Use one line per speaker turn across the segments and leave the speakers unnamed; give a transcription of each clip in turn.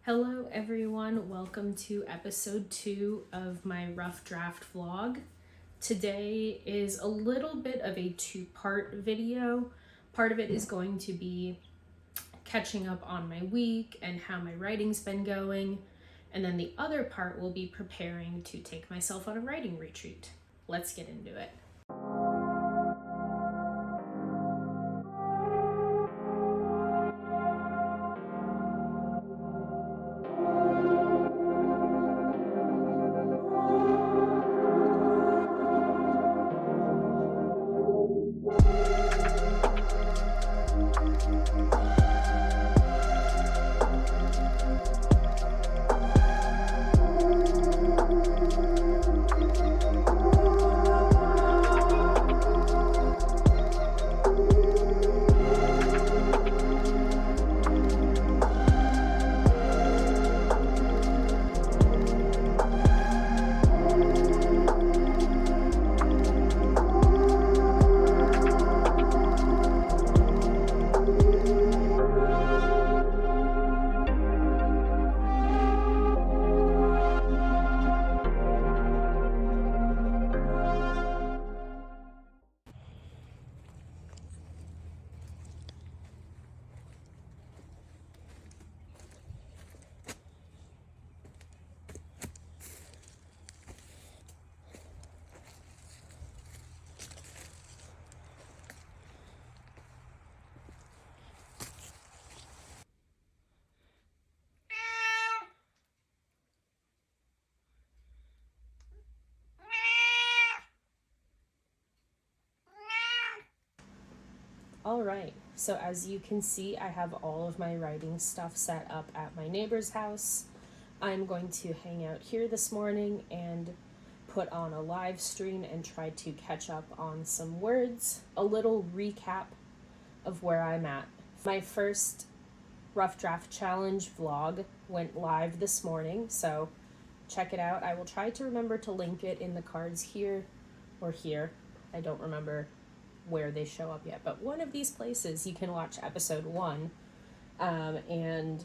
Hello everyone, welcome to episode 2 of my rough draft vlog. Today is a little bit of a two-part video. Part of it is going to be catching up on my week and how my writing's been going, and then the other part will be preparing to take myself on a writing retreat. Let's get into it. Alright, so as you can see, I have all of my writing stuff set up at my neighbor's house. I'm going to hang out here this morning and put on a live stream and try to catch up on some words. A little recap of where I'm at. My first Rough Draft Challenge vlog went live this morning, so check it out. I will try to remember to link it in the cards here or here. I don't remember where they show up yet, but one of these places you can watch episode 1. And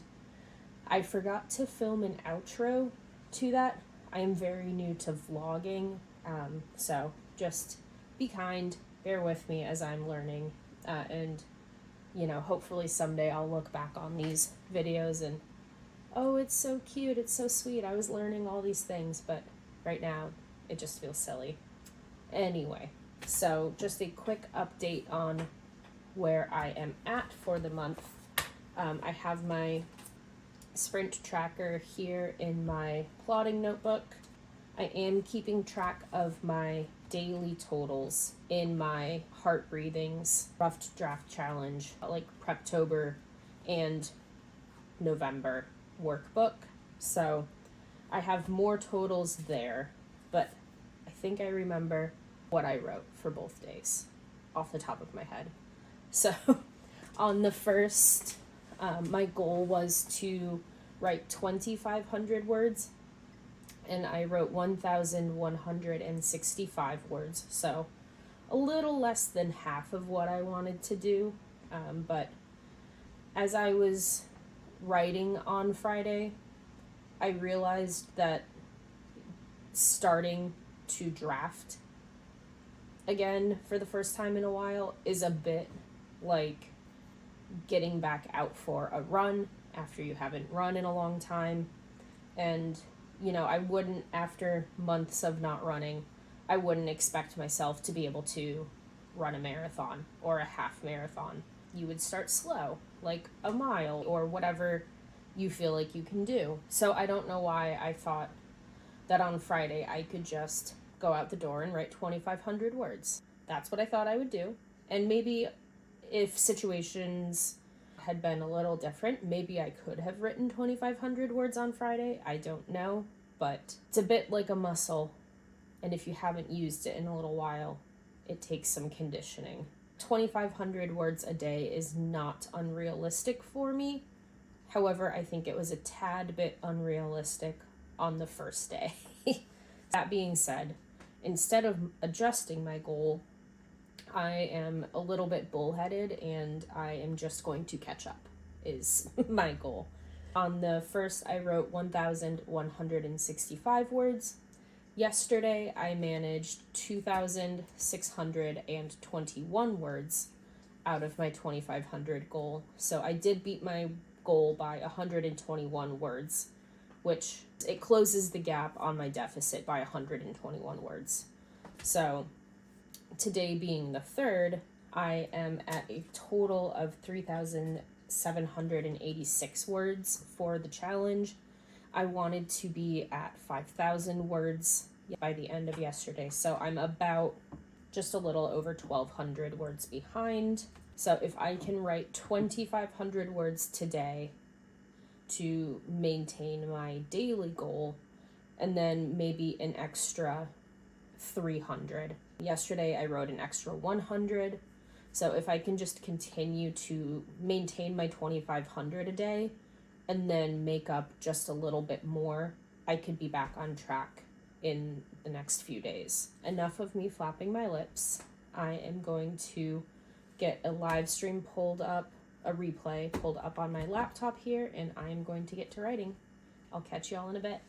I forgot to film an outro to that. I am very new to vlogging, so just be kind, bear with me as I'm learning, and you know, hopefully someday I'll look back on these videos and, oh, it's so cute, it's so sweet, I was learning all these things, but right now it just feels silly. Anyway, so just a quick update on where I am at for the month. I have my sprint tracker here in my plotting notebook. I am keeping track of my daily totals in my Heart Breathings Rough Draft Challenge, like Preptober and November workbook. So I have more totals there, but I think I remember what I wrote for both days off the top of my head. So on the first, my goal was to write 2,500 words, and I wrote 1,165 words, so a little less than half of what I wanted to do, but as I was writing on Friday, I realized that starting to draft again for the first time in a while is a bit like getting back out for a run after you haven't run in a long time. And you know, I wouldn't, after months of not running, I wouldn't expect myself to be able to run a marathon or a half marathon. You would start slow, like a mile or whatever you feel like you can do. So I don't know why I thought that on Friday I could just go out the door and write 2,500 words. That's what I thought I would do. And maybe if situations had been a little different, maybe I could have written 2,500 words on Friday. I don't know, but it's a bit like a muscle, and if you haven't used it in a little while, it takes some conditioning. 2,500 words a day is not unrealistic for me. However, I think it was a tad bit unrealistic on the first day. That being said, instead of adjusting my goal, I am a little bit bullheaded and I am just going to catch up is my goal. On the 1st, I wrote 1,165 words. Yesterday, I managed 2,621 words out of my 2,500 goal. So I did beat my goal by 121 words, which it closes the gap on my deficit by 121 words. So today being the 3rd, I am at a total of 3,786 words for the challenge. I wanted to be at 5,000 words by the end of yesterday, so I'm about just a little over 1,200 words behind. So if I can write 2,500 words today to maintain my daily goal, and then maybe an extra 300. Yesterday I wrote an extra 100. So if I can just continue to maintain my 2,500 a day and then make up just a little bit more, I could be back on track in the next few days. Enough of me flapping my lips. I am going to get a live stream pulled up, a replay pulled up on my laptop here, and I am going to get to writing. I'll catch y'all in a bit.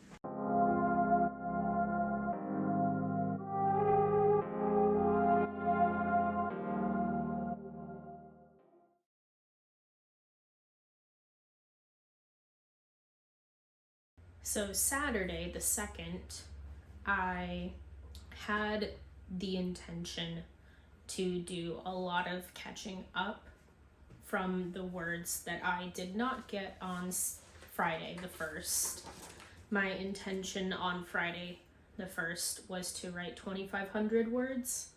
So Saturday, the 2nd, I had the intention to do a lot of catching up from the words that I did not get on Friday, the 1st. My intention on Friday, the 1st, was to write 2,500 words.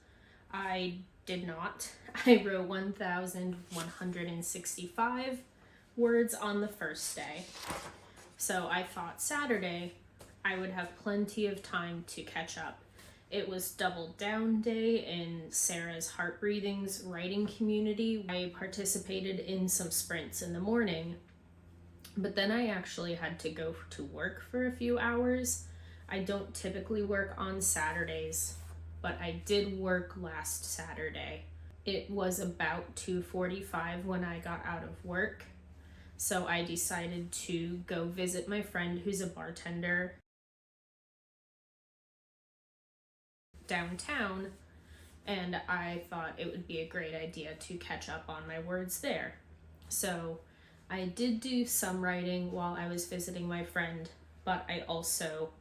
I did not. I wrote 1,165 words on the first day. So I thought Saturday I would have plenty of time to catch up. It was double down day in Sarah's Heart Breathing's writing community. I participated in some sprints in the morning, but then I actually had to go to work for a few hours. I don't typically work on Saturdays, but I did work last Saturday. It was about 2:45 when I got out of work. So I decided to go visit my friend who's a bartender downtown, and I thought it would be a great idea to catch up on my words there. So I did do some writing while I was visiting my friend, but I also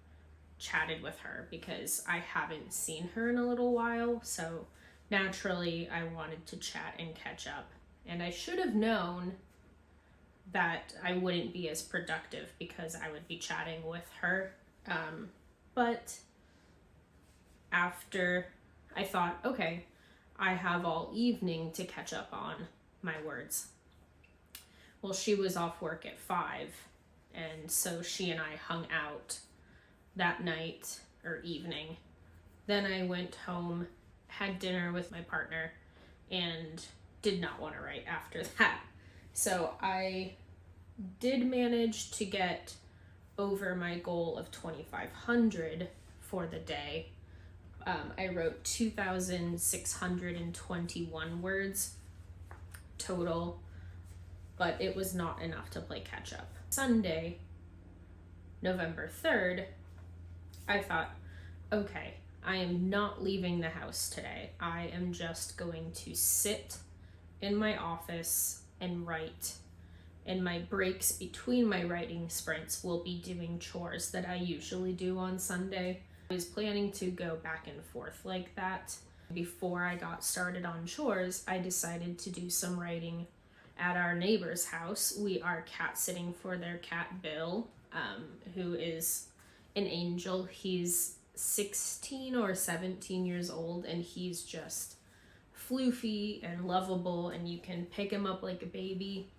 chatted with her because I haven't seen her in a little while, so naturally I wanted to chat and catch up. And I should have known that I wouldn't be as productive because I would be chatting with her. But after I thought, okay, I have all evening to catch up on my words. Well, she was off work at 5, and so she and I hung out that night or evening. Then I went home, had dinner with my partner, and did not want to write after that. So I did manage to get over my goal of 2,500 for the day. I wrote 2,621 words total, but it was not enough to play catch up. Sunday, November 3rd, I thought, okay, I am not leaving the house today. I am just going to sit in my office and write. And my breaks between my writing sprints will be doing chores that I usually do on Sunday. I was planning to go back and forth like that. Before I got started on chores, I decided to do some writing at our neighbor's house. We are cat sitting for their cat Bill, who is an angel. He's 16 or 17 years old, and he's just floofy and lovable, and you can pick him up like a baby.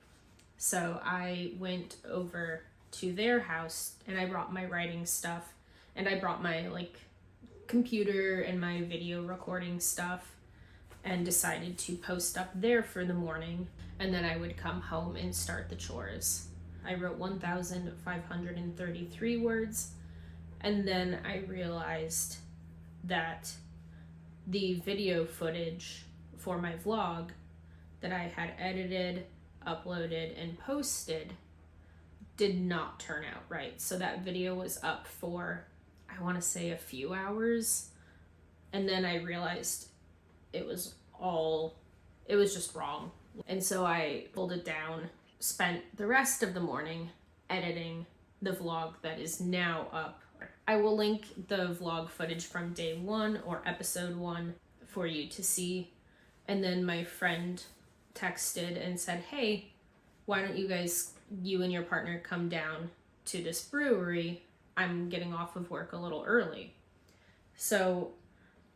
So I went over to their house and I brought my writing stuff, and I brought my computer and my video recording stuff, and decided to post up there for the morning, and then I would come home and start the chores. I wrote 1,533 words, and then I realized that the video footage for my vlog that I had edited, uploaded, and posted did not turn out right. So that video was up for, I want to say, a few hours. And then I realized it was just wrong. And so I pulled it down, spent the rest of the morning editing the vlog that is now up. I will link the vlog footage from day 1 or episode 1 for you to see. And then my friend texted and said, hey, why don't you and your partner come down to this brewery? I'm getting off of work a little early. So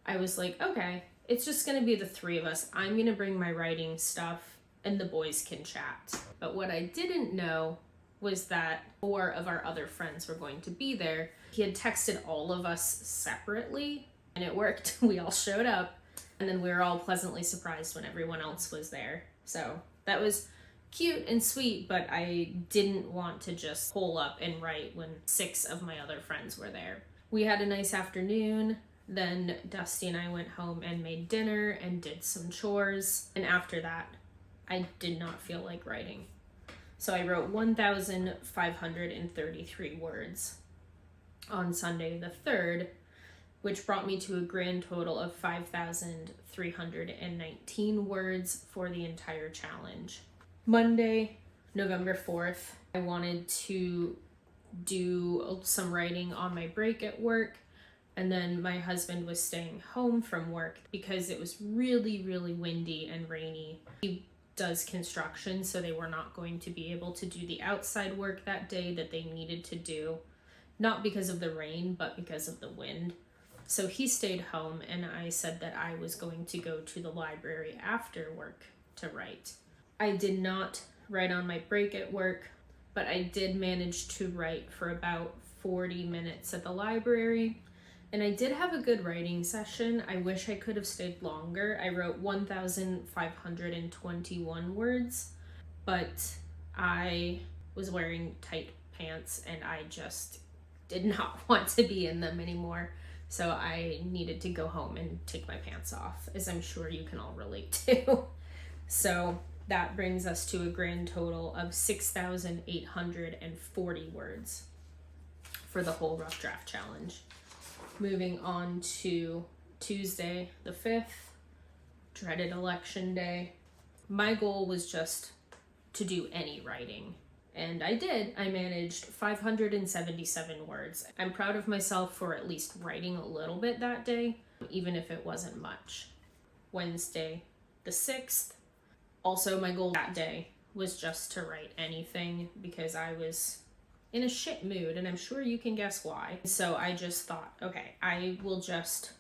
I was like, okay, it's just gonna be the 3 of us. I'm gonna bring my writing stuff and the boys can chat. But what I didn't know was that 4 of our other friends were going to be there. He had texted all of us separately and it worked. We all showed up and then we were all pleasantly surprised when everyone else was there. So that was cute and sweet, but I didn't want to just hole up and write when 6 of my other friends were there. We had a nice afternoon. Then Dusty and I went home and made dinner and did some chores. And after that, I did not feel like writing. So I wrote 1,533 words on Sunday the 3rd, which brought me to a grand total of 5,319 words for the entire challenge. Monday, November 4th, I wanted to do some writing on my break at work. And then my husband was staying home from work because it was really, really windy and rainy. He does construction, so they were not going to be able to do the outside work that day that they needed to do. Not because of the rain, but because of the wind. So he stayed home, and I said that I was going to go to the library after work to write. I did not write on my break at work, but I did manage to write for about 40 minutes at the library. And I did have a good writing session. I wish I could have stayed longer. I wrote 1,521 words, but I was wearing tight pants and I just did not want to be in them anymore. So I needed to go home and take my pants off, as I'm sure you can all relate to. So that brings us to a grand total of 6,840 words for the whole Rough Draft Challenge. Moving on to Tuesday the 5th, dreaded election day. My goal was just to do any writing, and I did. I managed 577 words. I'm proud of myself for at least writing a little bit that day, even if it wasn't much. Wednesday the 6th, also my goal that day was just to write anything because I was in a shit mood, and I'm sure you can guess why. So I just thought, okay, I will just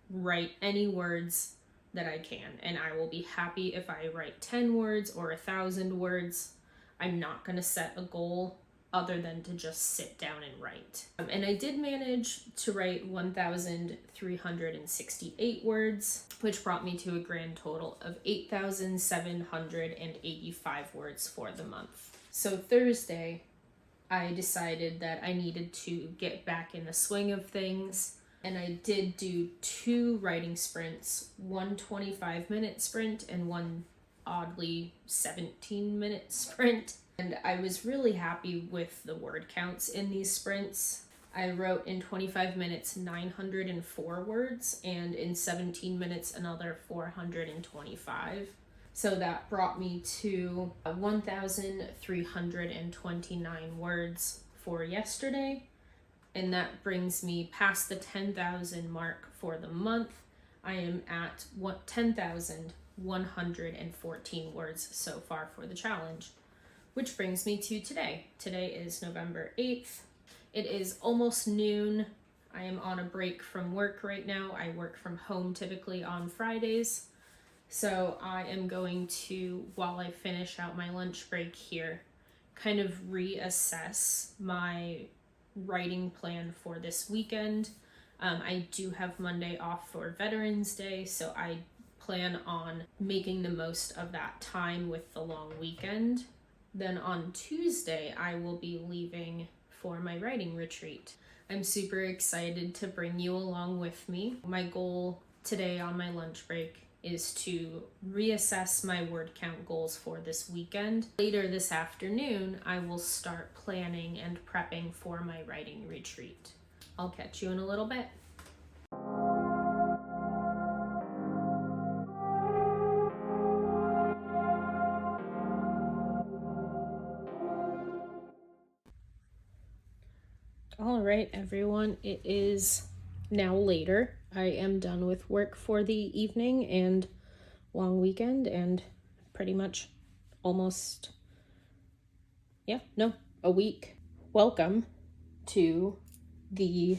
write any words that I can, and I will be happy if I write 10 words or 1,000 words. I'm not gonna set a goal other than to just sit down and write. And I did manage to write 1,368 words, which brought me to a grand total of 8,785 words for the month. So Thursday, I decided that I needed to get back in the swing of things, and I did do 2 writing sprints, one 25-minute sprint and one oddly 17-minute sprint. And I was really happy with the word counts in these sprints. I wrote in 25 minutes 904 words, and in 17 minutes another 425. So that brought me to 1,329 words for yesterday. And that brings me past the 10,000 mark for the month. I am at 10,114 words so far for the challenge, which brings me to today. Today is November 8th. It is almost noon. I am on a break from work right now. I work from home typically on Fridays. So I am going to, while I finish out my lunch break here, kind of reassess my writing plan for this weekend. I do have Monday off for Veterans Day, so I plan on making the most of that time with the long weekend. Then on Tuesday, I will be leaving for my writing retreat. I'm super excited to bring you along with me. My goal today on my lunch break is to reassess my word count goals for this weekend. Later this afternoon, I will start planning and prepping for my writing retreat. I'll catch you in a little bit. All right, everyone, it is now later. I am done with work for the evening and long weekend and pretty much almost, a week. Welcome to the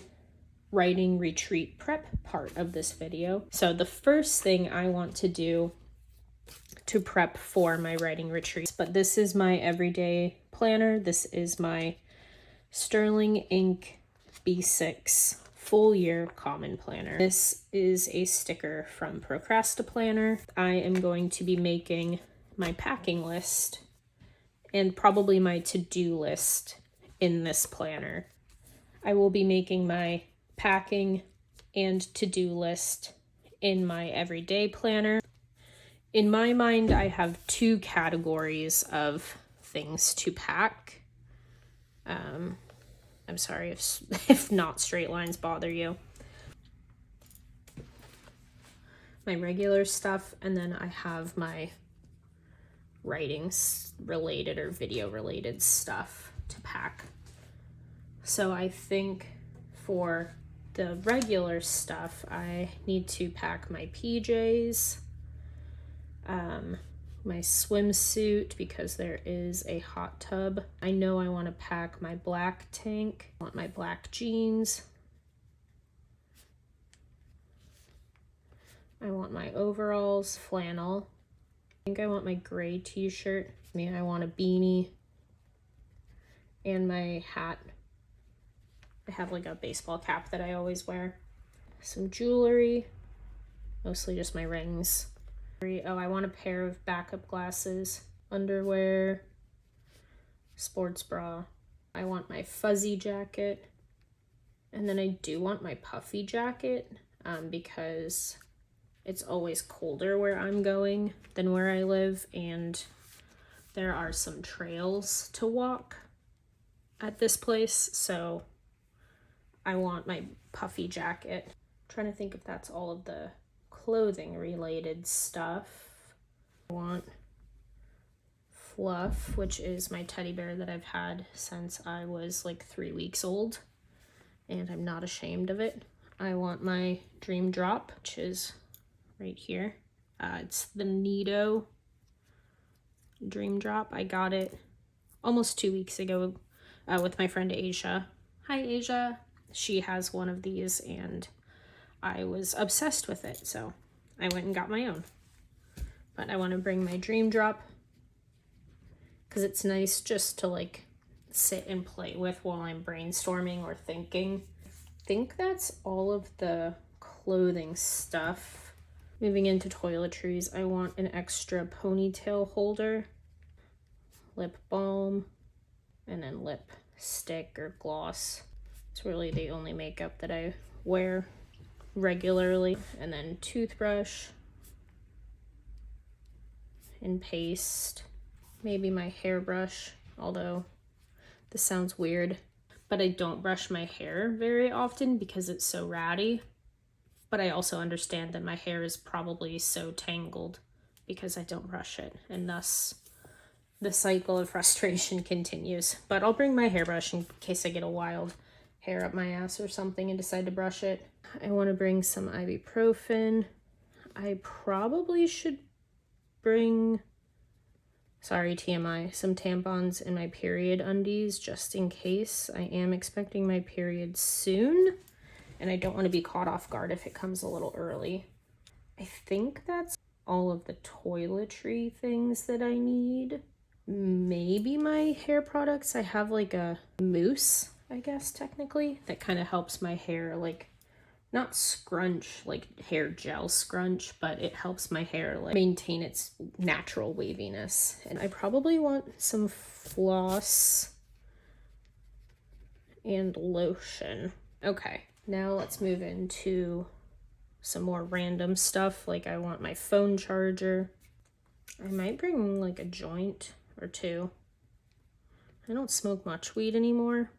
writing retreat prep part of this video. So the first thing I want to do to prep for my writing retreat, but this is my everyday planner. This is my Sterling Ink B6 full year common planner. This is a sticker from Procrastiplanner. I am going to be making my packing list and probably my to-do list in this planner. I will be making my packing and to-do list in my everyday planner. In my mind, I have two categories of things to pack. I'm sorry if not straight lines bother you. My regular stuff, and then I have my writing related or video related stuff to pack. So I think for the regular stuff, I need to pack my PJs, my swimsuit because there is a hot tub. I know I want to pack my black tank. I want my black jeans. I want my overalls, flannel. I think I want my gray t-shirt. I want a beanie and my hat. I have like a baseball cap that I always wear. Some jewelry, mostly just my rings. Oh, I want a pair of backup glasses, underwear, sports bra. I want my fuzzy jacket. And then I do want my puffy jacket because it's always colder where I'm going than where I live. And there are some trails to walk at this place. So I want my puffy jacket. I'm trying to think if that's all of the clothing related stuff. I want Fluff, which is my teddy bear that I've had since I was like 3 weeks old, and I'm not ashamed of it. I want my Dream Drop, which is right here. It's the Nido Dream Drop. I got it almost 2 weeks ago with my friend Asia. Hi, Asia. She has one of these, and I was obsessed with it, so I went and got my own. But I want to bring my Dream Drop because it's nice just to like sit and play with while I'm brainstorming or thinking. I think that's all of the clothing stuff. Moving into toiletries, I want an extra ponytail holder, lip balm, and then lipstick or gloss. It's really the only makeup that I wear regularly. And then toothbrush and paste, maybe my hairbrush, although this sounds weird, but I don't brush my hair very often because it's so ratty. But I also understand that my hair is probably so tangled because I don't brush it, and thus the cycle of frustration continues. But I'll bring my hairbrush in case I get a wild hair up my ass or something and decide to brush it. I want to bring some ibuprofen. I probably should bring, sorry TMI, some tampons and my period undies just in case. I am expecting my period soon, and I don't want to be caught off guard if it comes a little early. I think that's all of the toiletry things that I need. Maybe my hair products. I have like a mousse, I guess technically, that kind of helps my hair like not scrunch, like hair gel scrunch, but it helps my hair like maintain its natural waviness. And I probably want some floss and lotion. Okay, now let's move into some more random stuff, like I want my phone charger. I might bring like a joint or two. I don't smoke much weed anymore,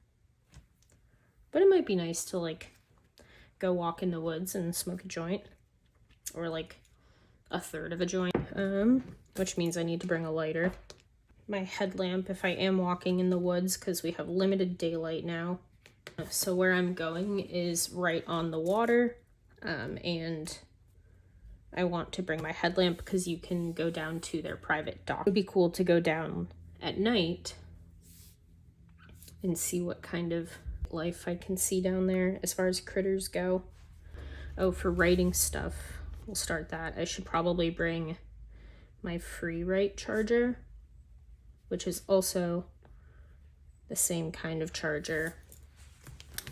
but it might be nice to like go walk in the woods and smoke a joint, or like a third of a joint, which means I need to bring a lighter. My headlamp if I am walking in the woods, because we have limited daylight now. So where I'm going is right on the water, and I want to bring my headlamp because you can go down to their private dock. It would be cool to go down at night and see what kind of life I can see down there as far as critters go. Oh, for writing stuff, we'll start that. I should probably bring my FreeWrite charger, which is also the same kind of charger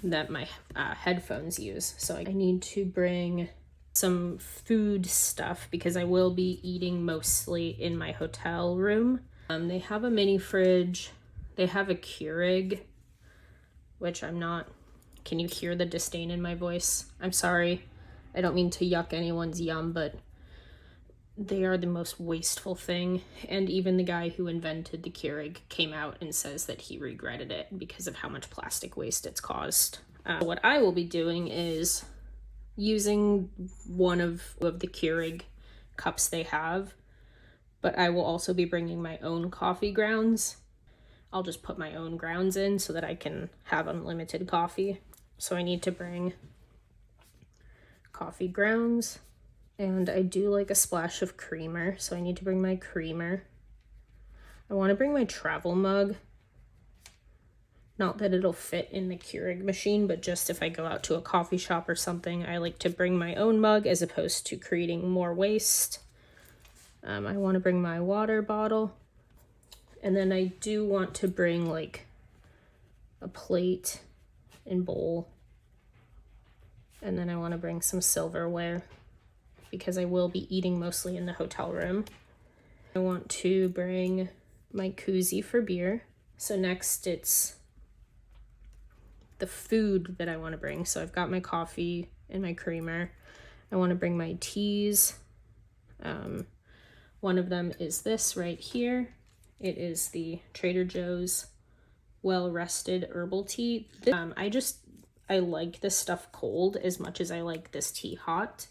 that my headphones use. So I need to bring some food stuff because I will be eating mostly in my hotel room. They have a mini fridge. They have a Keurig, which I'm not... Can you hear the disdain in my voice? I'm sorry. I don't mean to yuck anyone's yum, but they are the most wasteful thing. And even the guy who invented the Keurig came out and says that he regretted it because of how much plastic waste it's caused. What I will be doing is using one of the Keurig cups they have, but I will also be bringing my own coffee grounds. I'll just put my own grounds in so that I can have unlimited coffee. So I need to bring coffee grounds, and I do like a splash of creamer, so I need to bring my creamer. I want to bring my travel mug. Not that it'll fit in the Keurig machine, but just if I go out to a coffee shop or something, I like to bring my own mug as opposed to creating more waste. I want to bring my water bottle. And then I do want to bring like a plate and bowl. And then I want to bring some silverware because I will be eating mostly in the hotel room. I want to bring my koozie for beer. So next it's the food that I want to bring. So I've got my coffee and my creamer. I want to bring my teas. One of them is this right here. It is the Trader Joe's Well Rested Herbal Tea. I like this stuff cold as much as I like this tea hot.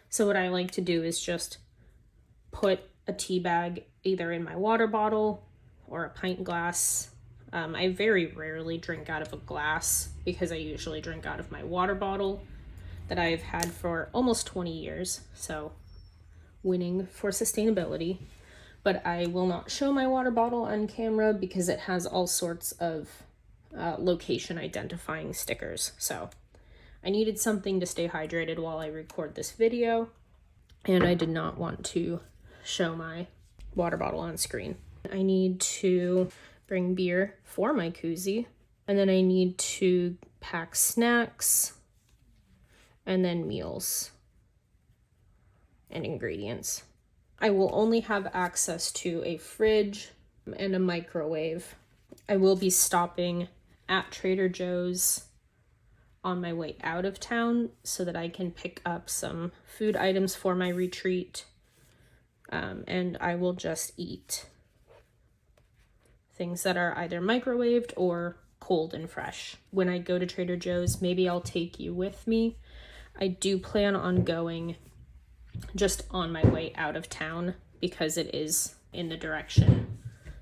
So what I like to do is just put a tea bag either in my water bottle or a pint glass. I very rarely drink out of a glass because I usually drink out of my water bottle that I've had for almost 20 years. So winning for sustainability. But I will not show my water bottle on camera because it has all sorts of location identifying stickers. So I needed something to stay hydrated while I record this video, and I did not want to show my water bottle on screen. I need to bring beer for my koozie, and then I need to pack snacks and then meals and ingredients. I will only have access to a fridge and a microwave. I will be stopping at Trader Joe's on my way out of town so that I can pick up some food items for my retreat. And I will just eat things that are either microwaved or cold and fresh. When I go to Trader Joe's, maybe I'll take you with me. I do plan on going just on my way out of town because it is in the direction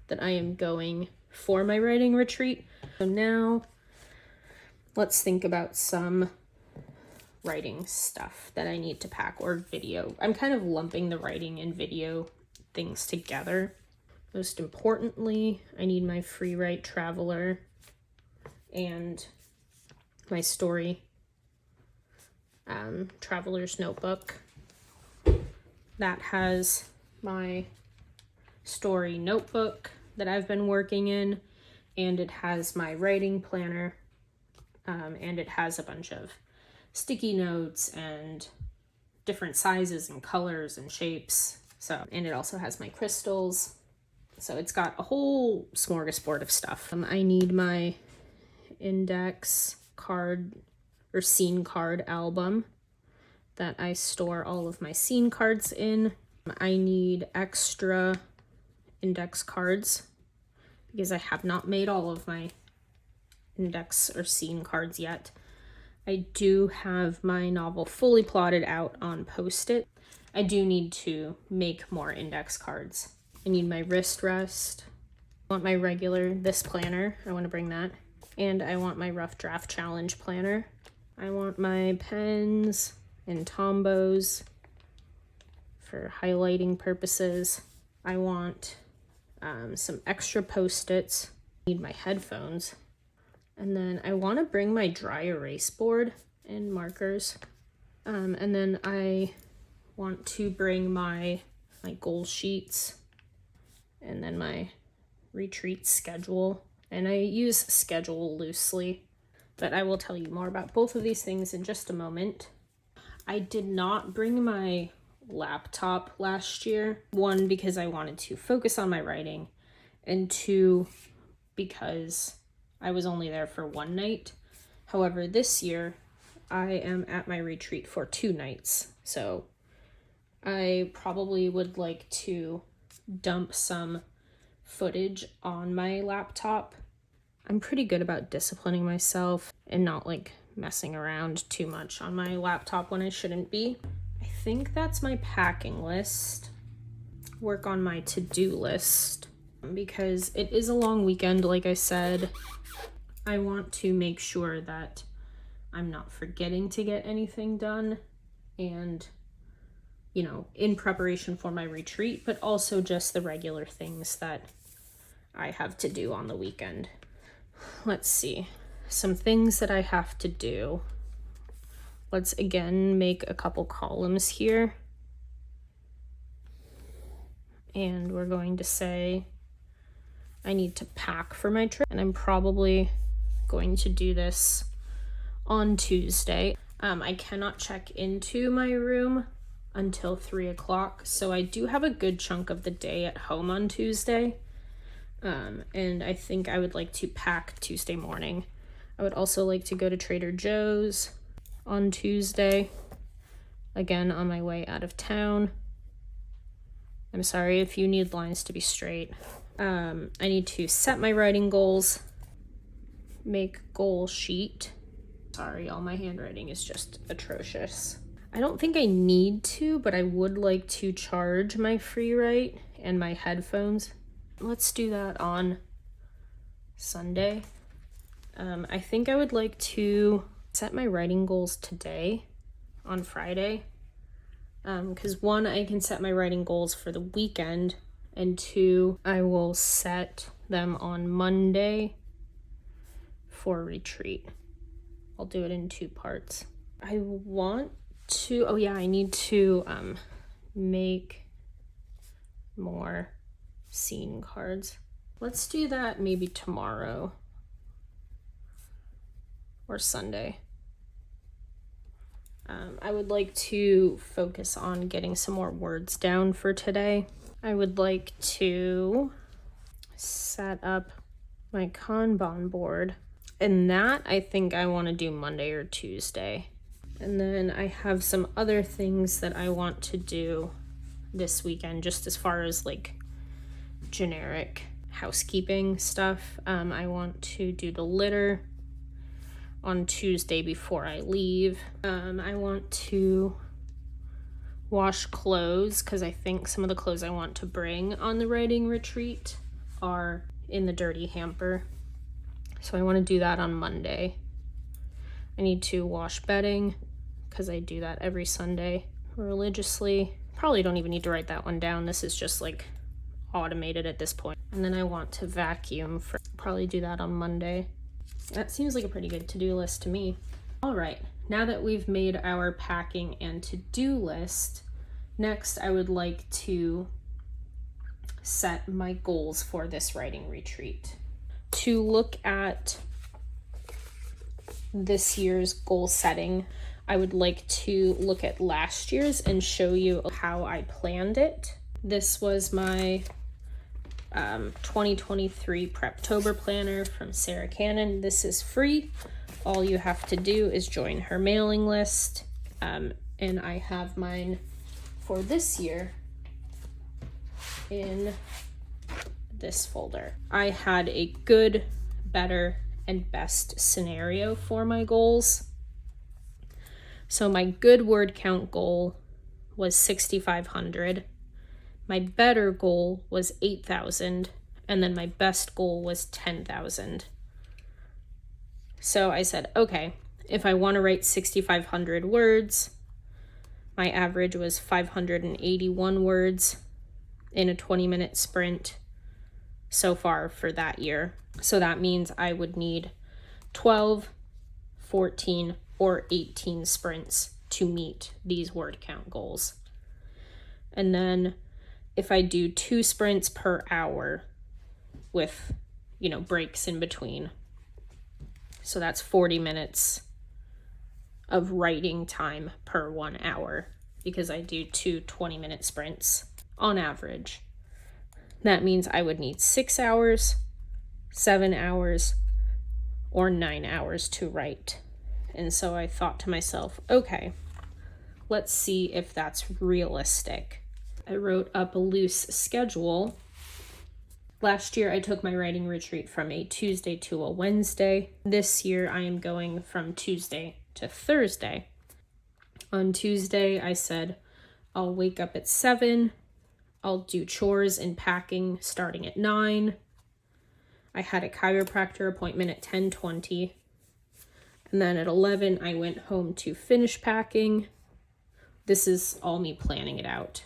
that I am going for my writing retreat. So now let's think about some writing stuff that I need to pack, or video. I'm kind of lumping the writing and video things together. Most importantly, I need my FreeWrite Traveler and my story traveler's notebook. That has my story notebook that I've been working in, and it has my writing planner, and it has a bunch of sticky notes and different sizes and colors and shapes. So, and it also has my crystals. So it's got a whole smorgasbord of stuff. I need my index card or scene card album that I store all of my scene cards in. I need extra index cards because I have not made all of my index or scene cards yet. I do have my novel fully plotted out on Post-it. I do need to make more index cards. I need my wrist rest. I want my regular, this planner. I want to bring that. And I want my rough draft challenge planner. I want my pens and Tombows for highlighting purposes. I want some extra Post-its. I need my headphones. And then I want to bring my dry erase board and markers. And then I want to bring my goal sheets and then my retreat schedule. And I use schedule loosely, but I will tell you more about both of these things in just a moment. I did not bring my laptop last year. 1, because I wanted to focus on my writing, and 2, because I was only there for 1 night. However, this year I am at my retreat for 2 nights. So I probably would like to dump some footage on my laptop. I'm pretty good about disciplining myself and not like messing around too much on my laptop when I shouldn't be. I think that's my packing list. Work on my to-do list because it is a long weekend, like I said. I want to make sure that I'm not forgetting to get anything done and, you know, in preparation for my retreat, but also just the regular things that I have to do on the weekend. Let's see. Some things that I have to do. Let's again make a couple columns here. And we're going to say I need to pack for my trip, and I'm probably going to do this on Tuesday. I cannot check into my room until 3 o'clock, so I do have a good chunk of the day at home on Tuesday. And I think I would like to pack Tuesday morning. I would also like to go to Trader Joe's on Tuesday, again on my way out of town. I'm sorry if you need lines to be straight. I need to set my writing goals, make goal sheet. Sorry, all my handwriting is just atrocious. I don't think I need to, but I would like to charge my FreeWrite and my headphones. Let's do that on Sunday. I think I would like to set my writing goals today on Friday. Because 1, I can set my writing goals for the weekend, and 2, I will set them on Monday for retreat. I'll do it in 2 parts. I want to, I need to make more scene cards. Let's do that maybe tomorrow or Sunday. I would like to focus on getting some more words down for today. I would like to set up my Kanban board, and that I think I want to do Monday or Tuesday. And then I have some other things that I want to do this weekend, just as far as like generic housekeeping stuff. I want to do the litter on Tuesday before I leave. I want to wash clothes because I think some of the clothes I want to bring on the writing retreat are in the dirty hamper. So I want to do that on Monday. I need to wash bedding because I do that every Sunday religiously. Probably don't even need to write that one down. This is just like automated at this point. And then I want to vacuum. Probably do that on Monday. That seems like a pretty good to-do list to me. All right, now that we've made our packing and to-do list, next I would like to set my goals for this writing retreat. To look at this year's goal setting, I would like to look at last year's and show you how I planned it. This was my 2023 Preptober planner from Sarah Cannon. This is free. All you have to do is join her mailing list. and I have mine for this year in this folder. I had a good, better, and best scenario for my goals. So my good word count goal was 6,500. My better goal was 8,000, and then my best goal was 10,000. So I said, okay, if I want to write 6,500 words, my average was 581 words in a 20-minute sprint so far for that year. So that means I would need 12, 14, or 18 sprints to meet these word count goals. And then if I do 2 sprints per hour with, breaks in between, so that's 40 minutes of writing time per 1 hour, because I do 2 20-minute sprints on average. That means I would need 6 hours, 7 hours, or 9 hours to write. And so I thought to myself, okay, let's see if that's realistic. I wrote up a loose schedule. Last year, I took my writing retreat from a Tuesday to a Wednesday. This year, I am going from Tuesday to Thursday. On Tuesday, I said, I'll wake up at 7. I'll do chores and packing starting at 9. I had a chiropractor appointment at 10:20. And then at 11, I went home to finish packing. This is all me planning it out.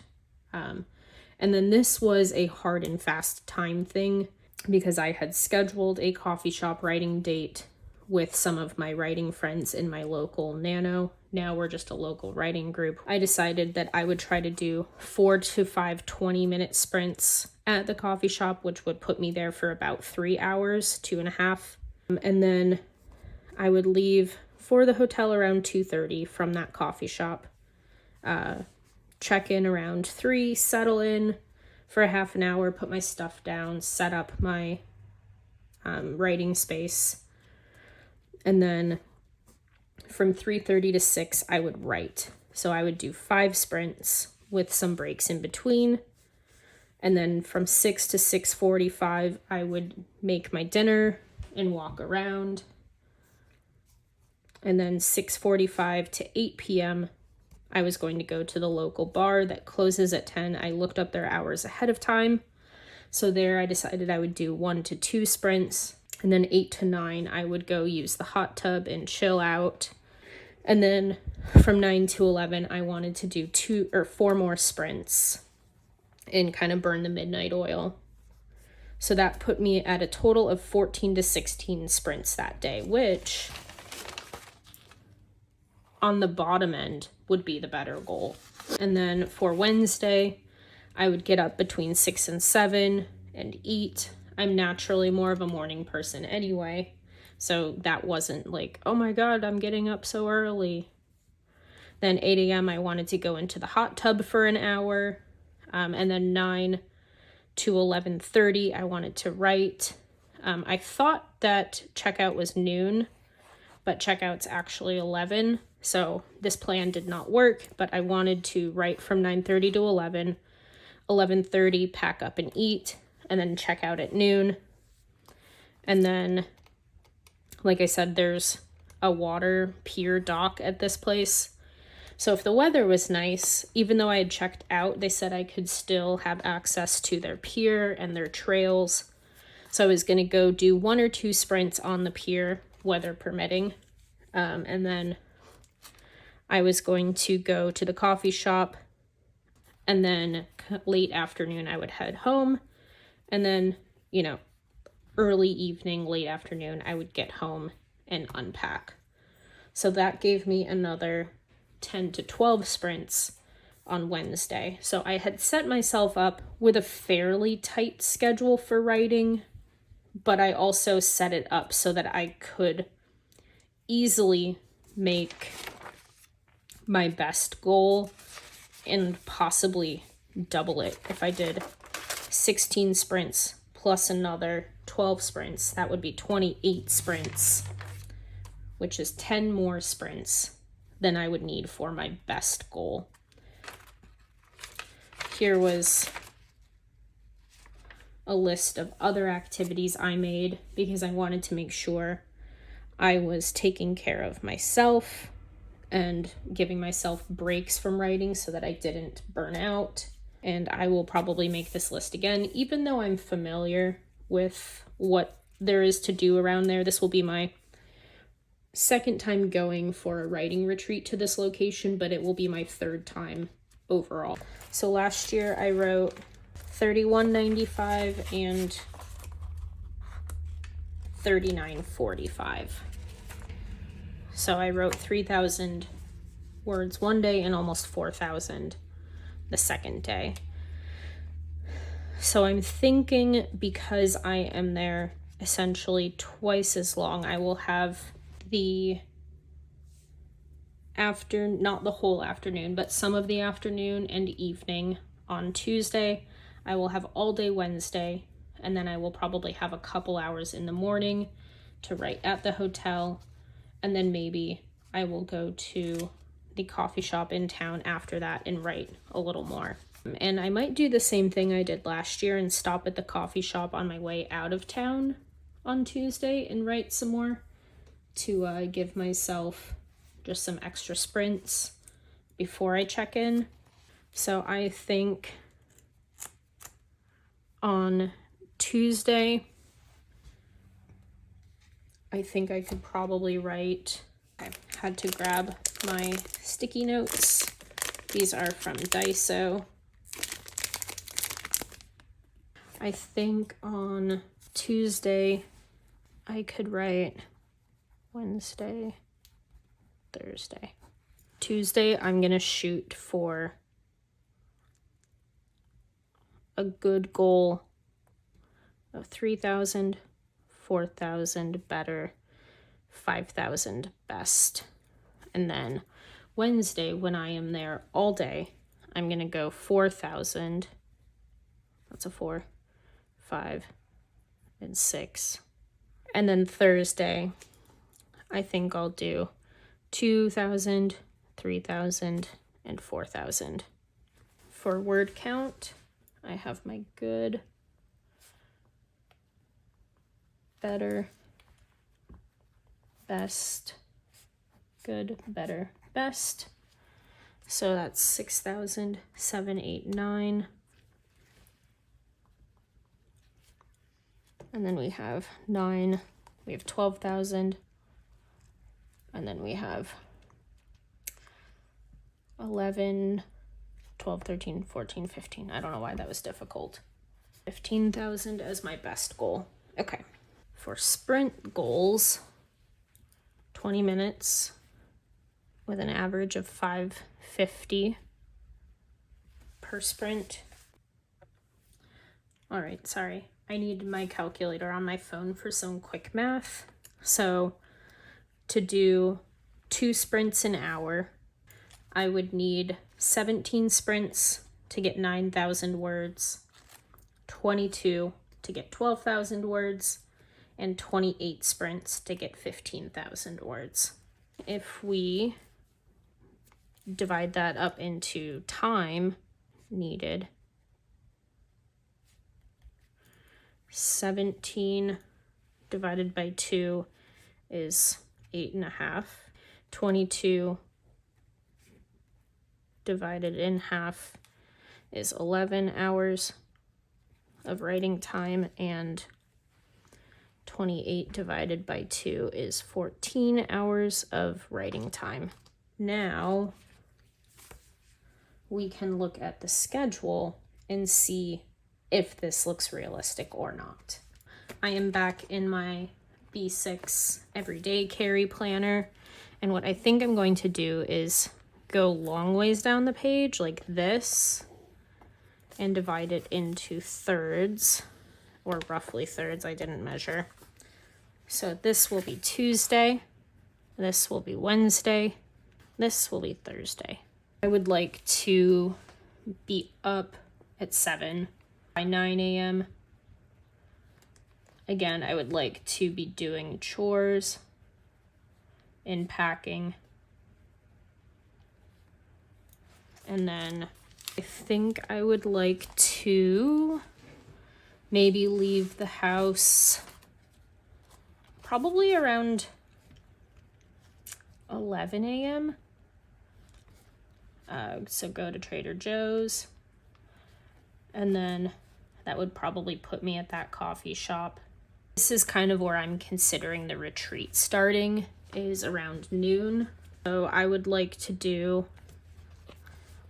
And then this was a hard and fast time thing because I had scheduled a coffee shop writing date with some of my writing friends in my local Nano. Now we're just a local writing group. I decided that I would try to do 4 to 5 20-minute sprints at the coffee shop, which would put me there for about 3 hours, 2.5. And then I would leave for the hotel around 2:30 from that coffee shop. Check in around 3, settle in for a half an hour, put my stuff down, set up my writing space. And then from 3:30 to 6, I would write. So I would do 5 sprints with some breaks in between. And then from 6 to 6:45, I would make my dinner and walk around. And then 6:45 to 8 p.m., I was going to go to the local bar that closes at 10. I looked up their hours ahead of time. So there I decided I would do 1 to 2 sprints. And then 8 to 9, I would go use the hot tub and chill out. And then from 9 to 11, I wanted to do 2 or 4 more sprints and kind of burn the midnight oil. So that put me at a total of 14 to 16 sprints that day, which on the bottom end would be the better goal. And then for Wednesday, I would get up between 6 and 7 and eat. I'm naturally more of a morning person anyway, so that wasn't like, oh my God, I'm getting up so early. Then 8 a.m. I wanted to go into the hot tub for an hour, and then 9 to 11:30 I wanted to write. I thought that checkout was noon, but checkout's actually 11. So this plan did not work, but I wanted to write from 9:30 to 11, 11:30 pack up and eat, and then check out at noon. And then, like I said, there's a water pier dock at this place. So if the weather was nice, even though I had checked out, they said I could still have access to their pier and their trails. So I was going to go do 1 or 2 sprints on the pier, weather permitting. And then I was going to go to the coffee shop, and then late afternoon I would head home, and then, early evening, late afternoon, I would get home and unpack. So that gave me another 10 to 12 sprints on Wednesday. So I had set myself up with a fairly tight schedule for writing, but I also set it up so that I could easily make my best goal and possibly double it. If I did 16 sprints plus another 12 sprints, that would be 28 sprints, which is 10 more sprints than I would need for my best goal. Here was a list of other activities I made because I wanted to make sure I was taking care of myself and giving myself breaks from writing so that I didn't burn out. And I will probably make this list again, even though I'm familiar with what there is to do around there. This will be my second time going for a writing retreat to this location, but it will be my third time overall. So last year I wrote 3195 and 3945. So I wrote 3,000 words one day and almost 4,000 the second day. So I'm thinking, because I am there essentially twice as long, I will have the not the whole afternoon, but some of the afternoon and evening on Tuesday. I will have all day Wednesday, and then I will probably have a couple hours in the morning to write at the hotel, and then maybe I will go to the coffee shop in town after that and write a little more. And I might do the same thing I did last year and stop at the coffee shop on my way out of town on Tuesday and write some more to give myself just some extra sprints before I check in. So I think on Tuesday, I think I could probably write. I had to grab my sticky notes. These are from Daiso. I think on Tuesday, I could write Wednesday, Thursday. Tuesday, I'm gonna shoot for a good goal of 3,000, 4,000 better, 5,000 best. And then Wednesday, when I am there all day, I'm gonna go 4,000. That's a 4, 5, and 6. And then Thursday, I think I'll do 2,000, 3,000, and 4,000. For word count, I have my good, better, best, good, better, best. So that's 6,000, 7, 8, 9. And then we have 9, we have 12,000. And then we have 11, 12, 13, 14, 15. I don't know why that was difficult. 15,000 as my best goal. Okay. For sprint goals, 20 minutes with an average of 550 per sprint. All right, sorry. I need my calculator on my phone for some quick math. So to do 2 sprints an hour, I would need 17 sprints to get 9,000 words, 22 to get 12,000 words, and 28 sprints to get 15,000 words. If we divide that up into time needed, 17 divided by 2 is 8.5. 22 divided in half is 11 hours of writing time, and 28 divided by 2 is 14 hours of writing time. Now we can look at the schedule and see if this looks realistic or not. I am back in my B6 everyday carry planner, and what I think I'm going to do is go long ways down the page like this and divide it into thirds, or roughly thirds. I didn't measure. So this will be Tuesday, this will be Wednesday, this will be Thursday. I would like to be up at 7 by 9 a.m. Again, I would like to be doing chores and packing And then I think I would like to maybe leave the house probably around 11 a.m. So go to Trader Joe's, and then that would probably put me at that coffee shop. This is kind of where I'm considering the retreat starting, is around noon. So I would like to do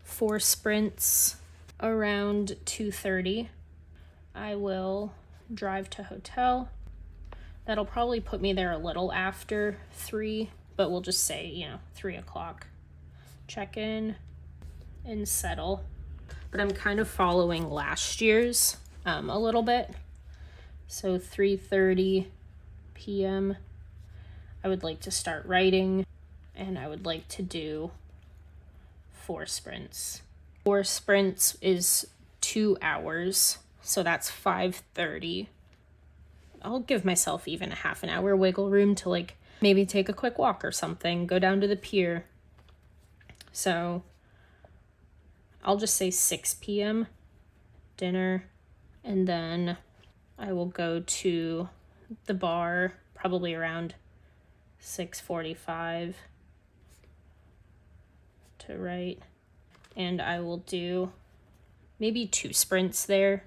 4 sprints around 2:30. I will drive to hotel. That'll probably put me there a little after 3, but we'll just say, 3 o'clock. Check in and settle. But I'm kind of following last year's a little bit. So 3:30 p.m. I would like to start writing, and I would like to do 4 sprints. 4 sprints is 2 hours, so that's 5:30. I'll give myself even a half an hour wiggle room to like maybe take a quick walk or something, go down to the pier. So I'll just say 6 p.m. dinner, and then I will go to the bar probably around 6:45 to write, and I will do maybe 2 sprints there.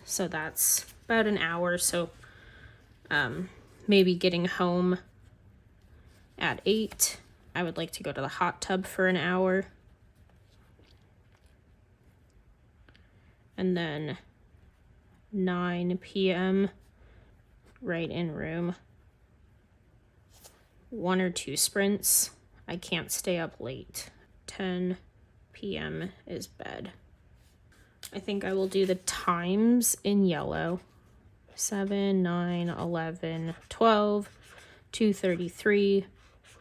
So that's about an hour. So maybe getting home at 8. I would like to go to the hot tub for an hour. And then 9 p.m. right in room. 1 or 2 sprints. I can't stay up late. 10 p.m. is bed. I think I will do the times in yellow. 7, 9, 11, 12, 2:33,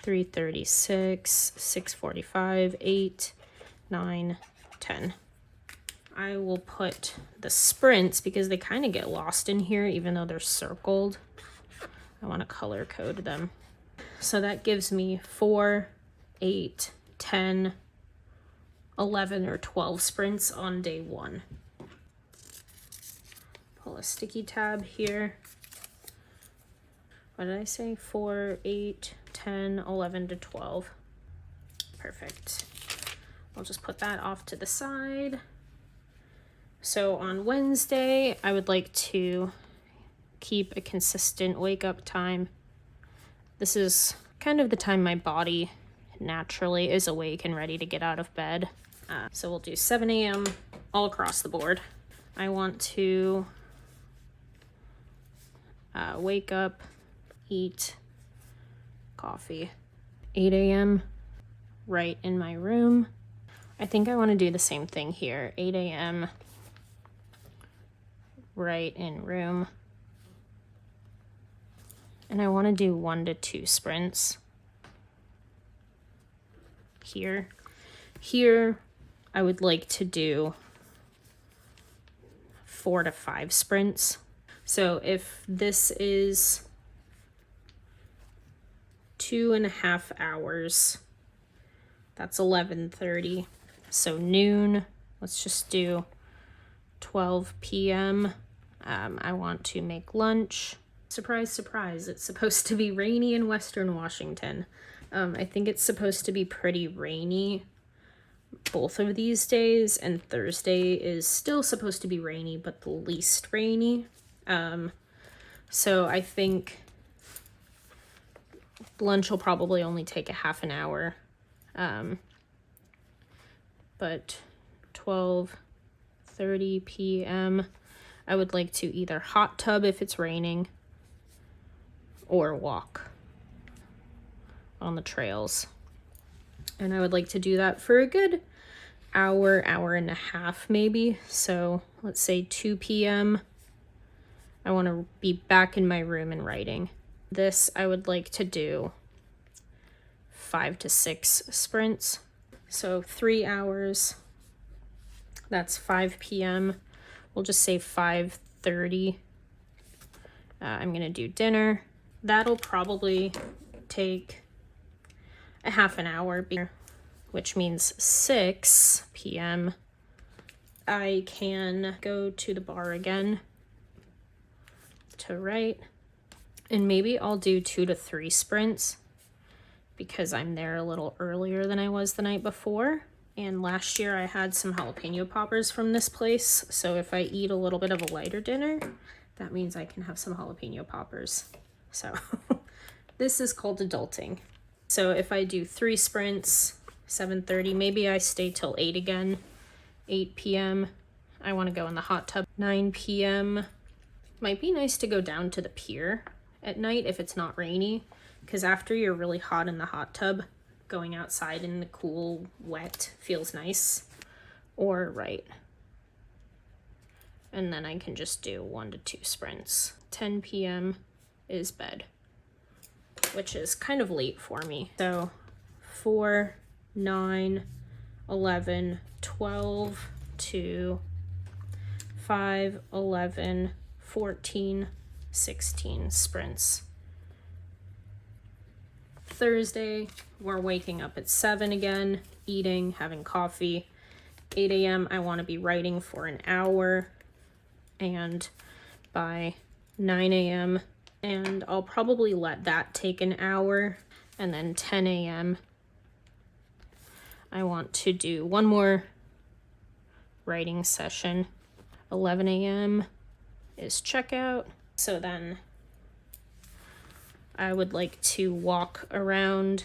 3:36, 6:45, 8, 9, 10. I will put the sprints because they kind of get lost in here even though they're circled. I want to color code them. So that gives me 4, 8, 10, 11 or 12 sprints on day 1. Pull a sticky tab here. What did I say? 4, 8, 10, 11 to 12. Perfect. I'll just put that off to the side. So on Wednesday, I would like to keep a consistent wake up time. This is kind of the time my body naturally is awake and ready to get out of bed. So we'll do 7 a.m. all across the board. I want to wake up, eat coffee. 8 a.m. right in my room. I think I want to do the same thing here. 8 a.m. right in room. And I want to do 1 to 2 sprints here. Here, I would like to do 4 to 5 sprints. So if this is 2.5 hours, that's 11:30. So noon, let's just do 12 p.m. I want to make lunch. Surprise, surprise, it's supposed to be rainy in Western Washington. I think it's supposed to be pretty rainy both of these days, and Thursday is still supposed to be rainy, but the least rainy. So I think lunch will probably only take a half an hour. But 12:30 p.m. I would like to either hot tub if it's raining or walk on the trails. And I would like to do that for a good hour, hour and a half maybe. So let's say 2 p.m. I want to be back in my room and writing. This I would like to do 5 to 6 sprints. So 3 hours, that's 5 p.m. We'll just say 5:30. I'm gonna do dinner. That'll probably take a half an hour. which means 6 p.m., I can go to the bar again to write. And maybe I'll do 2 to 3 sprints because I'm there a little earlier than I was the night before. And last year I had some jalapeno poppers from this place. So if I eat a little bit of a lighter dinner, that means I can have some jalapeno poppers. So this is called adulting. So if I do 3 sprints, 7:30, maybe I stay till 8 again. 8 p.m. I want to go in the hot tub. 9 p.m. Might be nice to go down to the pier at night if it's not rainy, because after you're really hot in the hot tub, going outside in the cool, wet feels nice. Or right. And then I can just do 1 to 2 sprints. 10 p.m. is bed, which is kind of late for me. So 4, 9, 11, 12, 2, 5, 11, 14, 16 sprints. Thursday, we're waking up at 7 again, eating, having coffee. 8 a.m. I want to be writing for an hour, and by 9 a.m. and I'll probably let that take an hour, and then 10 a.m. I want to do one more writing session. 11 a.m. is checkout. So then I would like to walk around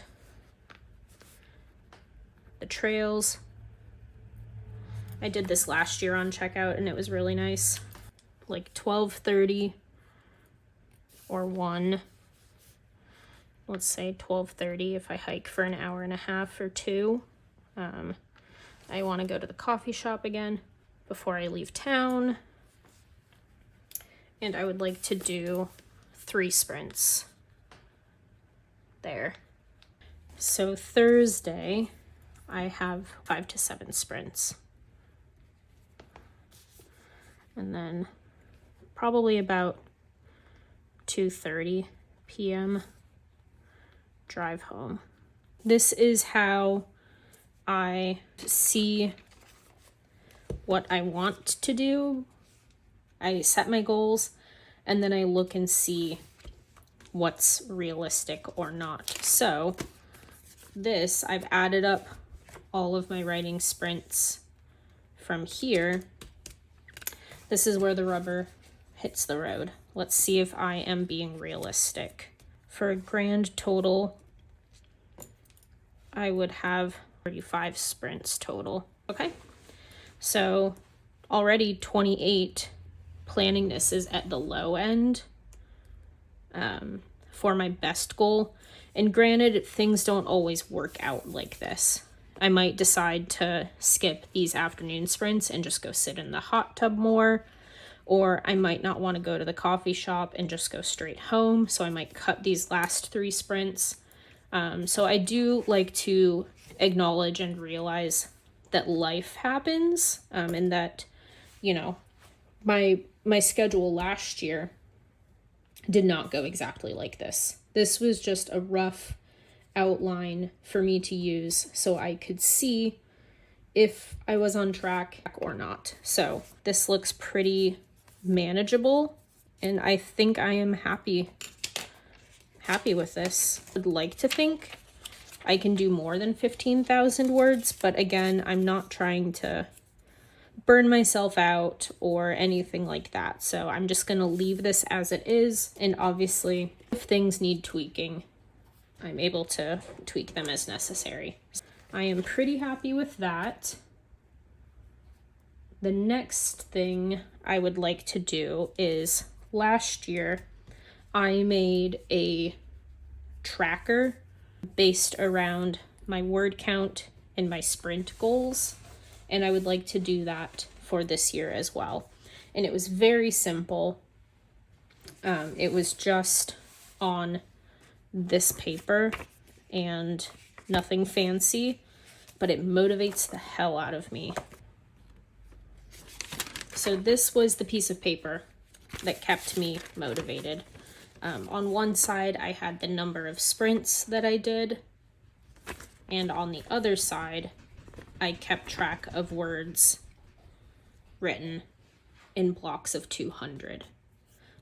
the trails. I did this last year on checkout and it was really nice. Like 12:30 or 1. Let's say 12:30 if I hike for an hour and a half or 2. I want to go to the coffee shop again before I leave town. And I would like to do 3 sprints there. So Thursday, I have 5 to 7 sprints. And then probably about 2:30 p.m. drive home. This is how I see what I want to do. I set my goals and then I look and see what's realistic or not. So this, I've added up all of my writing sprints from here. This is where the rubber hits the road. Let's see if I am being realistic. For a grand total, I would have 35 sprints total. Okay, so already 28. Planning this is at the low end for my best goal. And granted, things don't always work out like this. I might decide to skip these afternoon sprints and just go sit in the hot tub more. Or I might not want to go to the coffee shop and just go straight home. So I might cut these last 3 sprints. So I do like to acknowledge and realize that life happens, and that, you know, my schedule last year did not go exactly like this. This was just a rough outline for me to use so I could see if I was on track or not. So this looks pretty manageable, and I think I am happy with this. I'd like to think I can do more than 15,000 words, but again, I'm not trying to burn myself out or anything like that. So I'm just going to leave this as it is. And obviously, if things need tweaking, I'm able to tweak them as necessary. I am pretty happy with that. The next thing I would like to do is, last year, I made a tracker based around my word count and my sprint goals. And I would like to do that for this year as well. And it was very simple. It was just on this paper and nothing fancy, but it motivates the hell out of me. So this was the piece of paper that kept me motivated. On one side, I had the number of sprints that I did. And on the other side, I kept track of words written in blocks of 200.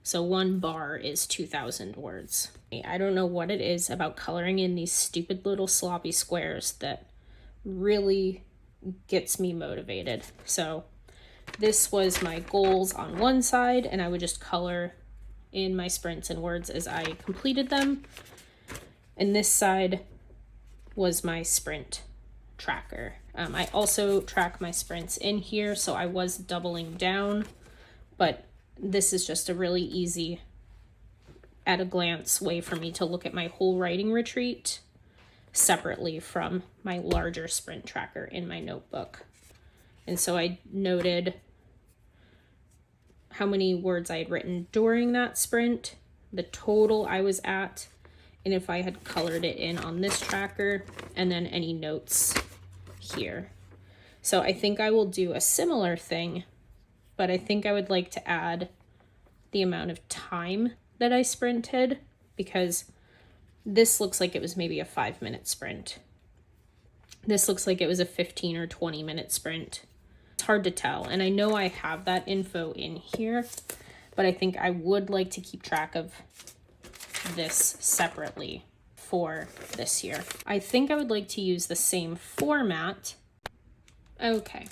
So one bar is 2,000 words. I don't know what it is about coloring in these stupid little sloppy squares that really gets me motivated. So this was my goals on one side, and I would just color in my sprints and words as I completed them. And this side was my sprint tracker. I also track my sprints in here, so I was doubling down, but this is just a really easy, at a glance way for me to look at my whole writing retreat separately from my larger sprint tracker in my notebook. And so I noted how many words I had written during that sprint, the total I was at, and if I had colored it in on this tracker, and then any notes here. So I think I will do a similar thing, but I think I would like to add the amount of time that I sprinted, because this looks like it was maybe a 5-minute sprint. This looks like it was a 15 or 20-minute sprint. It's hard to tell, and I know I have that info in here, but I think I would like to keep track of this separately for this year. I think I would like to use the same format. Okay,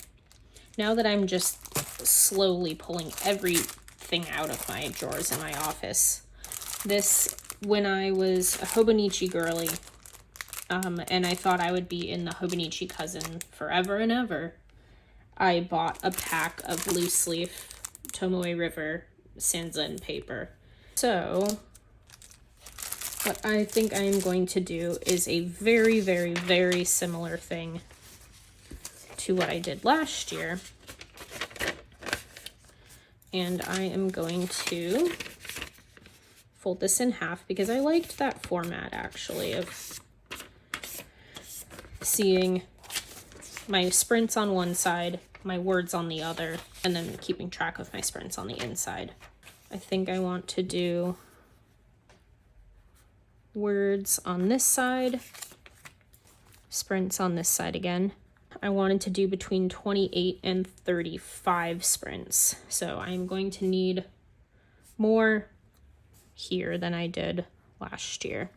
now that I'm just slowly pulling everything out of my drawers in my office, this, when I was a Hobonichi girly, and I thought I would be in the Hobonichi cousin forever and ever, I bought a pack of loose leaf Tomoe River Sanzen paper. So what I think I'm going to do is a very, very, very similar thing to what I did last year. And I am going to fold this in half because I liked that format actually of seeing my sprints on one side, my words on the other, and then keeping track of my sprints on the inside. I think I want to do words on this side, sprints on this side again. I wanted to do between 28 and 35 sprints. So I'm going to need more here than I did last year.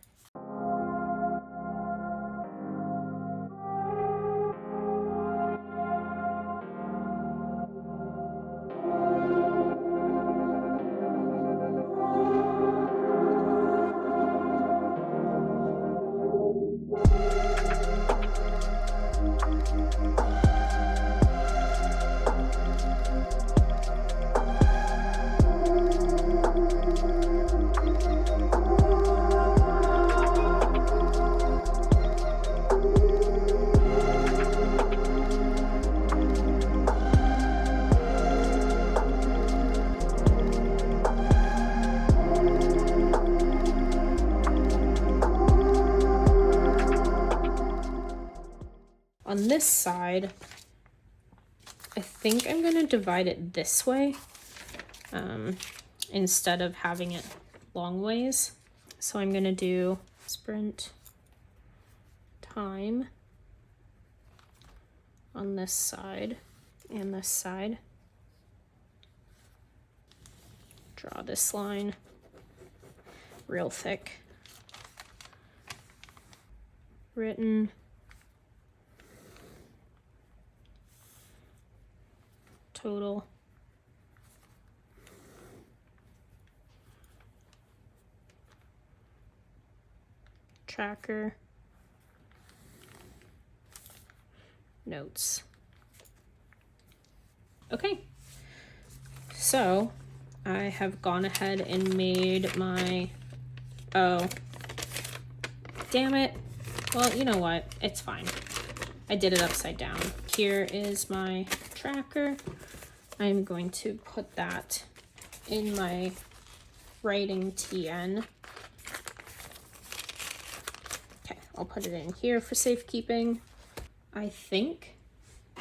On this side, I think I'm going to divide it this way instead of having it long ways. So I'm going to do sprint time on this side and this side. Draw this line real thick. Written. Total. Tracker. Notes. Okay. So I have gone ahead and made my, oh, damn it. Well, you know what? It's fine. I did it upside down. Here is my tracker. I'm going to put that in my writing TN. Okay, I'll put it in here for safekeeping. I think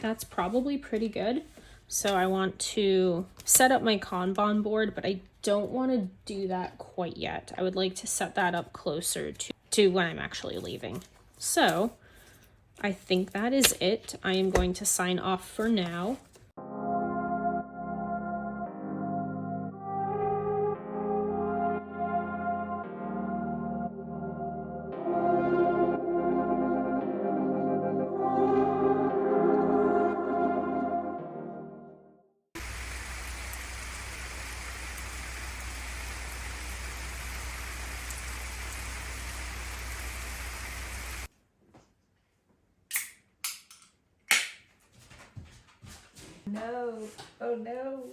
that's probably pretty good. So I want to set up my Kanban board, but I don't want to do that quite yet. I would like to set that up closer to when I'm actually leaving. So I think that is it. I am going to sign off for now. No. Oh no.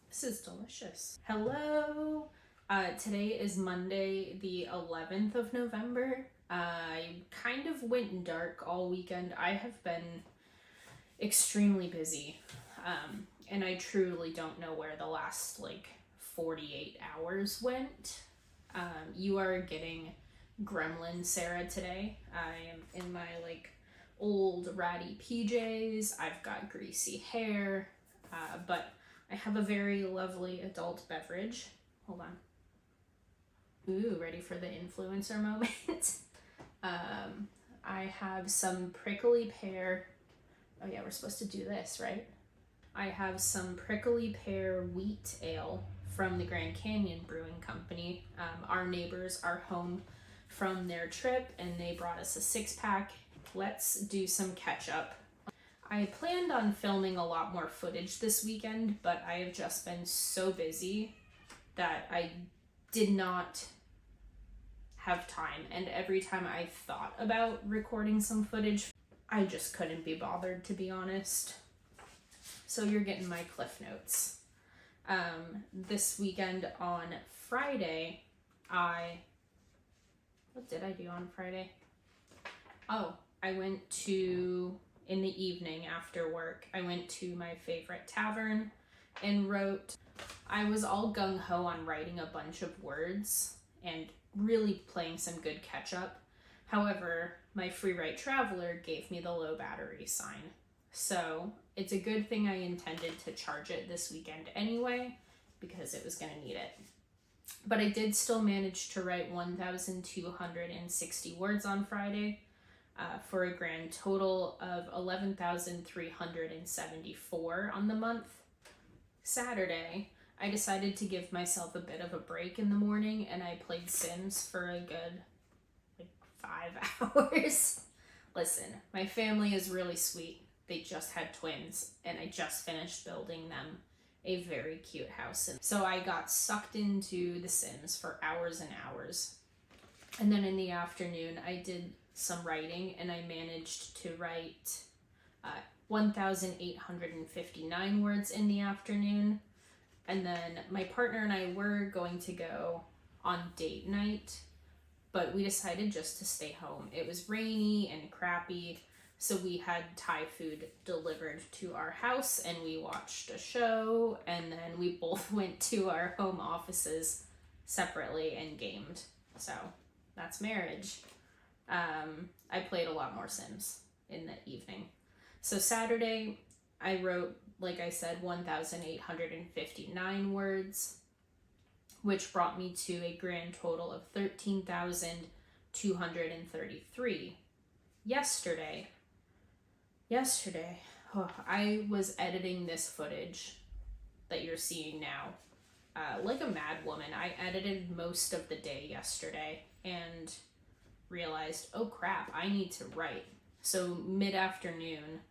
This is delicious. Hello. Today is Monday, the 11th of November. I kind of went dark all weekend. I have been extremely busy. And I truly don't know where the last 48 hours went. You are getting Gremlin Sarah today. I am in my old ratty PJs. I've got greasy hair, but I have a very lovely adult beverage. Hold on. Ooh, ready for the influencer moment? I have some prickly pear. Oh yeah, we're supposed to do this, right? I have some prickly pear wheat ale from the Grand Canyon Brewing Company. Our neighbors are home from their trip and they brought us a 6-pack. Let's do some catch up. I planned on filming a lot more footage this weekend, but I have just been so busy that I did not have time. And every time I thought about recording some footage, I just couldn't be bothered, to be honest. So you're getting my Cliff Notes. This weekend on Friday, what did I do on Friday? Oh, I went to, in the evening after work, I went to my favorite tavern and wrote. I was all gung-ho on writing a bunch of words and really playing some good catch-up. However, my Free Write Traveler gave me the low battery sign. So it's a good thing I intended to charge it this weekend anyway, because it was going to need it. But I did still manage to write 1,260 words on Friday, for a grand total of 11,374 on the month. Saturday, I decided to give myself a bit of a break in the morning and I played Sims for a good 5 hours. Listen, my family is really sweet. They just had twins and I just finished building them a very cute house. And so I got sucked into The Sims for hours and hours. And then in the afternoon, I did some writing and I managed to write 1,859 words in the afternoon. And then my partner and I were going to go on date night, but we decided just to stay home. It was rainy and crappy, so we had Thai food delivered to our house and we watched a show, and then we both went to our home offices separately and gamed. So that's marriage. I played a lot more Sims in the evening. So Saturday, I wrote, like I said, 1,859 words, which brought me to a grand total of 13,233. Yesterday, I was editing this footage that you're seeing now. Like a mad woman, I edited most of the day yesterday and realized, oh crap, I need to write. So mid-afternoon,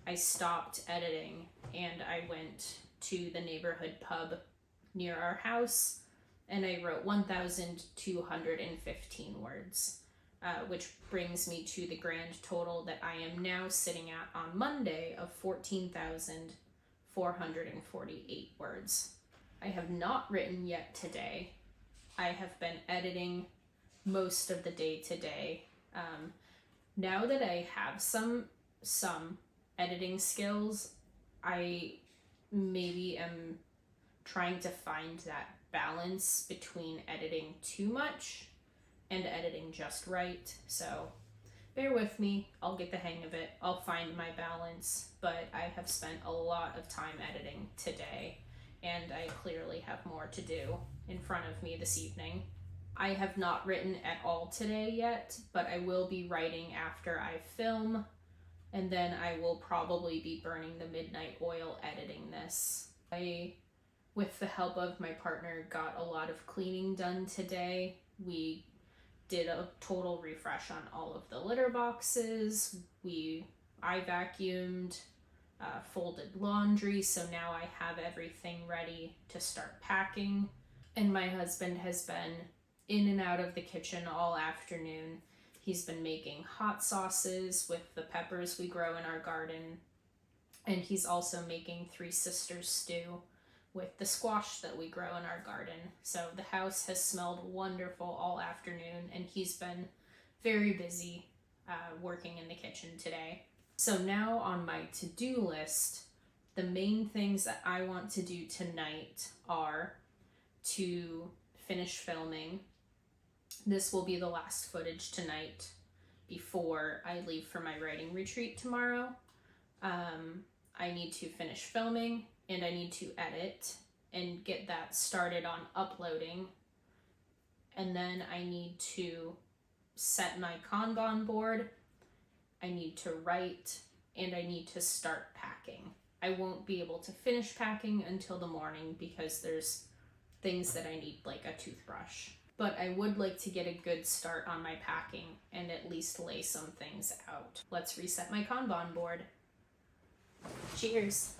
I stopped editing and I went to the neighborhood pub near our house and I wrote 1,215 words, which brings me to the grand total that I am now sitting at on Monday of 14,448 words. I have not written yet today. I have been editing most of the day today. Now that I have some editing skills, I maybe am trying to find that balance between editing too much and editing just right. So bear with me, I'll get the hang of it, I'll find my balance, but I have spent a lot of time editing today and I clearly have more to do in front of me this evening. I have not written at all today yet, but I will be writing after I film, and then I will probably be burning the midnight oil editing this. I, with the help of my partner, got a lot of cleaning done today. We did a total refresh on all of the litter boxes. I vacuumed, folded laundry, so now I have everything ready to start packing. And my husband has been in and out of the kitchen all afternoon. He's been making hot sauces with the peppers we grow in our garden, and he's also making Three Sisters stew with the squash that we grow in our garden. So the house has smelled wonderful all afternoon, and he's been very busy working in the kitchen today. So now on my to-do list, the main things that I want to do tonight are to finish filming. This will be the last footage tonight before I leave for my writing retreat tomorrow. I need to finish filming, and I need to edit and get that started on uploading. And then I need to set my Kanban board, I need to write, and I need to start packing. I won't be able to finish packing until the morning because there's things that I need, like a toothbrush. But I would like to get a good start on my packing and at least lay some things out. Let's reset my Kanban board. Cheers.